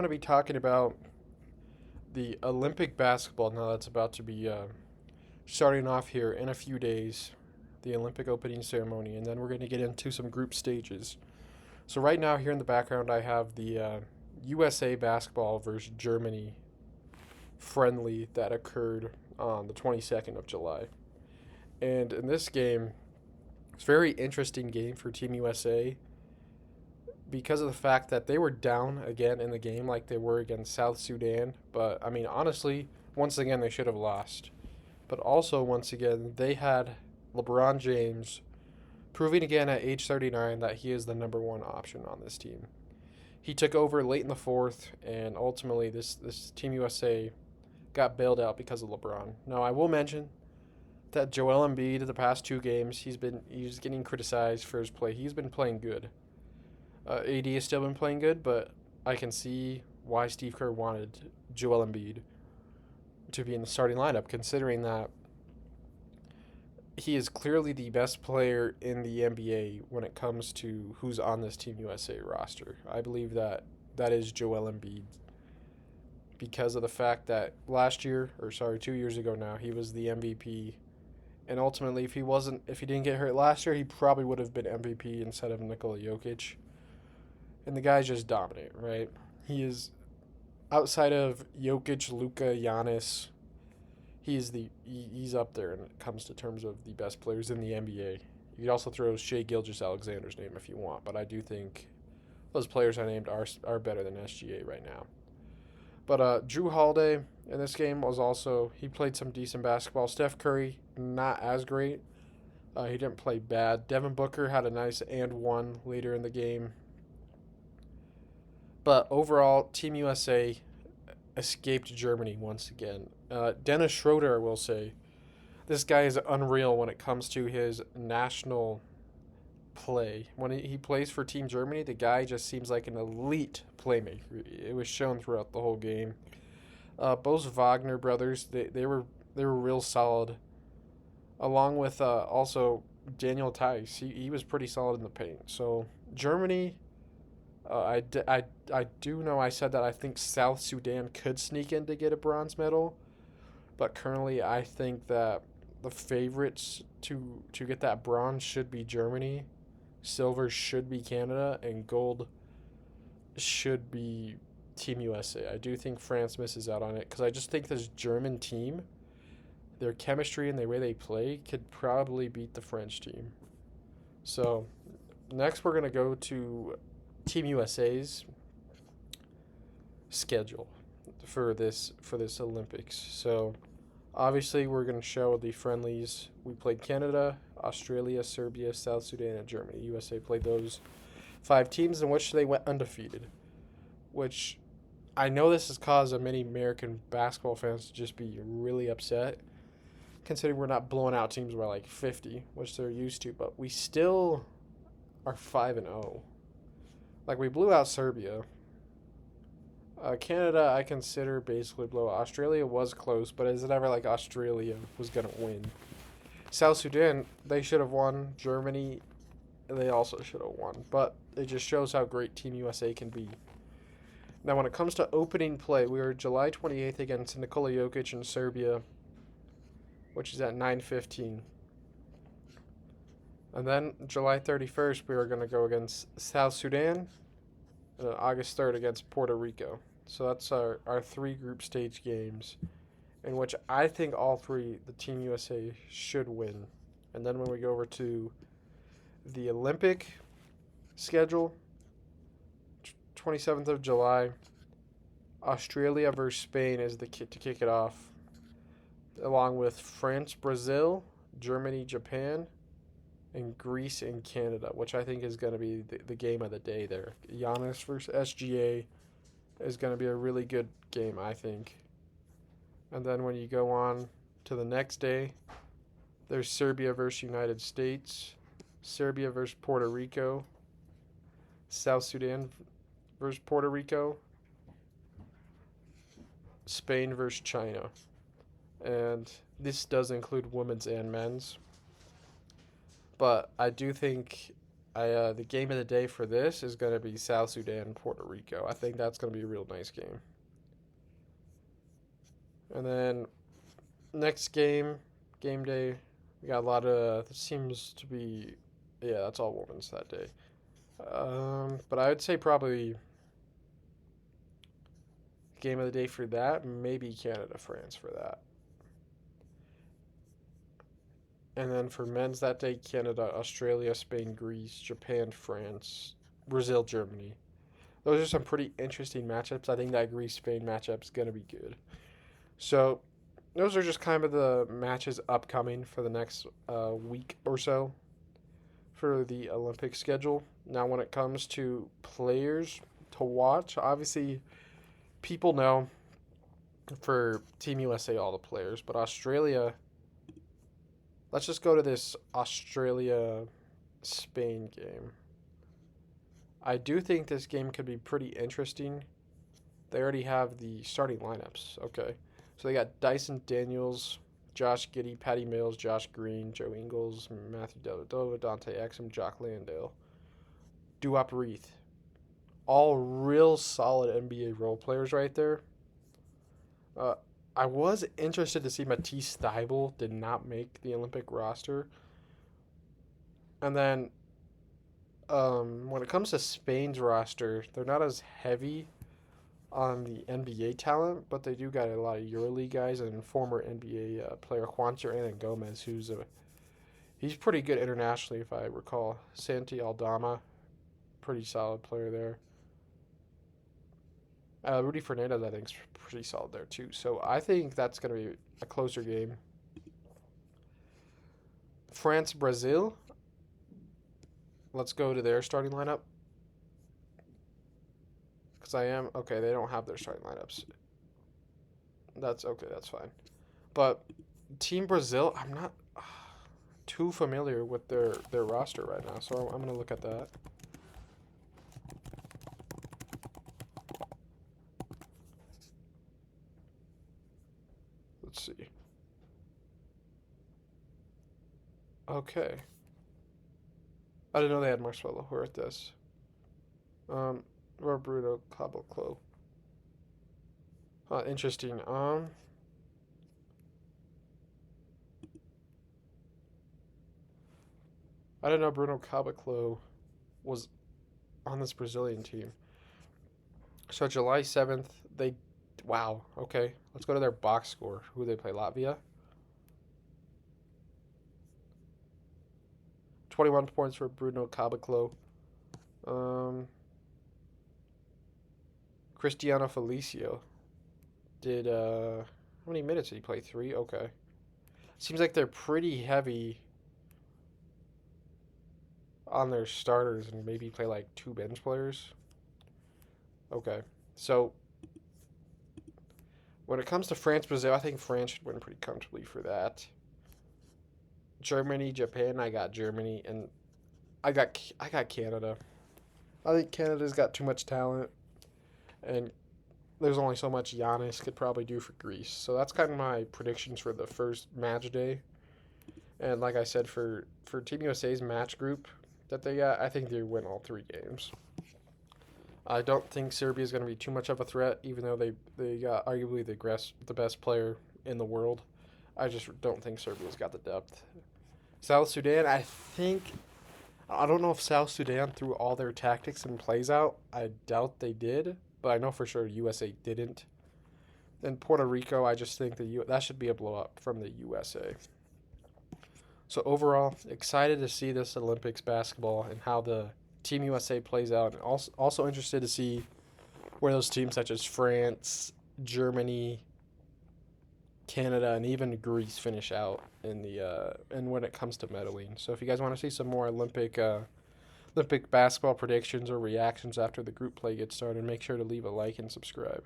I'm going to be talking about the Olympic basketball now that's about to be starting off here in a few days, the Olympic opening ceremony, and then we're going to get into some group stages. So, right now, here in the background, I have the USA basketball versus Germany friendly that occurred on the 22nd of July. And in this game, it's a very interesting game for Team USA because of the fact that they were down again in the game like they were against South Sudan. But I mean, honestly, once again, they should have lost. But also, once again, they had LeBron James proving again at age 39 that he is the number one option on this team. He took over late in the fourth, and ultimately, this Team USA got bailed out because of LeBron. Now, I will mention that Joel Embiid, the past two games, he's getting criticized for his play. He's been playing good. AD has still been playing good, but I can see why Steve Kerr wanted Joel Embiid to be in the starting lineup, considering that he is clearly the best player in the NBA when it comes to who's on this Team USA roster. I believe that that is Joel Embiid because of the fact that last year, or sorry, 2 years ago now, he was the MVP. And ultimately, if he didn't get hurt last year, he probably would have been MVP instead of Nikola Jokic. And the guy's just dominant, right? He is outside of Jokic, Luka, Giannis. He's up there when it comes to terms of the best players in the NBA. You could also throw Shea Gilgeous-Alexander's name if you want, but I do think those players I named are better than SGA right now. But Drew Holiday in this game he played some decent basketball. Steph Curry not as great. He didn't play bad. Devin Booker had a nice and one later in the game. But overall, Team USA escaped Germany once again. Dennis Schroeder, I will say, this guy is unreal when it comes to his national play. When he plays for Team Germany, the guy just seems like an elite playmaker. It was shown throughout the whole game. Both Wagner brothers, they were real solid, along with also Daniel Tice. He was pretty solid in the paint. So Germany, I do know I said that I think South Sudan could sneak in to get a bronze medal, but currently I think that the favorites to get that bronze should be Germany, silver should be Canada, and gold should be Team USA. I do think France misses out on it because I just think this German team, their chemistry and the way they play, could probably beat the French team. So next we're gonna go to Team USA's schedule for this Olympics. So obviously we're gonna show the friendlies. We played Canada, Australia, Serbia, South Sudan, and Germany. USA played those five teams in which they went undefeated, which I know this has caused many American basketball fans to just be really upset, considering we're not blowing out teams by like 50, which they're used to, but we still are 5-0. Like we blew out Serbia. Canada, I consider basically blow out. Australia was close, but is it ever like Australia was gonna win? South Sudan, they should have won. Germany, they also should have won. But it just shows how great Team USA can be. Now, when it comes to opening play, we are July 28th against Nikola Jokic in Serbia, which is at 9:15. And then July 31st, we are going to go against South Sudan, and then August 3rd against Puerto Rico. So that's our three group stage games, in which I think all three, the Team USA should win. And then when we go over to the Olympic schedule, 27th of July, Australia versus Spain is the kit to kick it off, along with France, Brazil, Germany, Japan, and Greece and Canada, which I think is going to be the game of the day there. Giannis versus SGA is going to be a really good game, I think. And then when you go on to the next day, there's Serbia versus United States, Serbia versus Puerto Rico, South Sudan versus Puerto Rico, Spain versus China. And this does include women's and men's. But I do think The game of the day for this is going to be South Sudan and Puerto Rico. I think that's going to be a real nice game. And then next game day, we got a lot of. It seems to be, yeah, that's all women's that day. But I would say probably game of the day for that, maybe Canada France for that. And then for men's that day, Canada, Australia, Spain, Greece, Japan, France, Brazil, Germany. Those are some pretty interesting matchups. I think that Greece Spain matchup is going to be good. So, those are just kind of the matches upcoming for the next week or so for the Olympic schedule. Now, when it comes to players to watch, obviously, people know for Team USA all the players, but Australia. Let's just go to this Australia Spain game. I do think this game could be pretty interesting. They already have the starting lineups. Okay. So they got Dyson Daniels, Josh Giddey, Patty Mills, Josh Green, Joe Ingles, Matthew Dellavedova, Dante Exum, Jock Landale, Duop Reith. All real solid NBA role players right there. I was interested to see Matisse Thybulle did not make the Olympic roster. And then when it comes to Spain's roster, they're not as heavy on the NBA talent, but they do got a lot of EuroLeague guys and former NBA player Juancho Hernan Gomez, he's pretty good internationally, if I recall. Santi Aldama, pretty solid player there. Rudy Fernandez, I think, is pretty solid there, too. So I think that's going to be a closer game. France, Brazil. Let's go to their starting lineup. Because okay, they don't have their starting lineups. That's okay, that's fine. But Team Brazil, I'm not too familiar with their roster right now. So I'm going to look at that. Let's see. Okay. I didn't know they had Marcelo Huertas. Roberto Caboclo. Interesting. I didn't know Bruno Caboclo was on this Brazilian team. So July 7th, wow, okay. Let's go to their box score. Who they play, Latvia? 21 points for Bruno Caboclo. Cristiano Felicio did, how many minutes did he play? 3? Okay. Seems like they're pretty heavy on their starters and maybe play like 2 bench players. Okay. So, when it comes to France, Brazil, I think France should win pretty comfortably for that. Germany, Japan, I got Germany, and I got Canada. I think Canada's got too much talent, and there's only so much Giannis could probably do for Greece. So that's kind of my predictions for the first match day. And like I said, for Team USA's match group that they got, I think they win all 3 games. I don't think Serbia's going to be too much of a threat, even though they got arguably the best player in the world. I just don't think Serbia's got the depth. South Sudan, I don't know if South Sudan threw all their tactics and plays out. I doubt they did, but I know for sure USA didn't. Then Puerto Rico, I just think that should be a blow up from the USA. So overall, excited to see this Olympics basketball and how the Team USA plays out, and also interested to see where those teams such as France, Germany, Canada, and even Greece finish out in the and when it comes to medaling. So if you guys want to see some more Olympic basketball predictions or reactions after the group play gets started, make sure to leave a like and subscribe.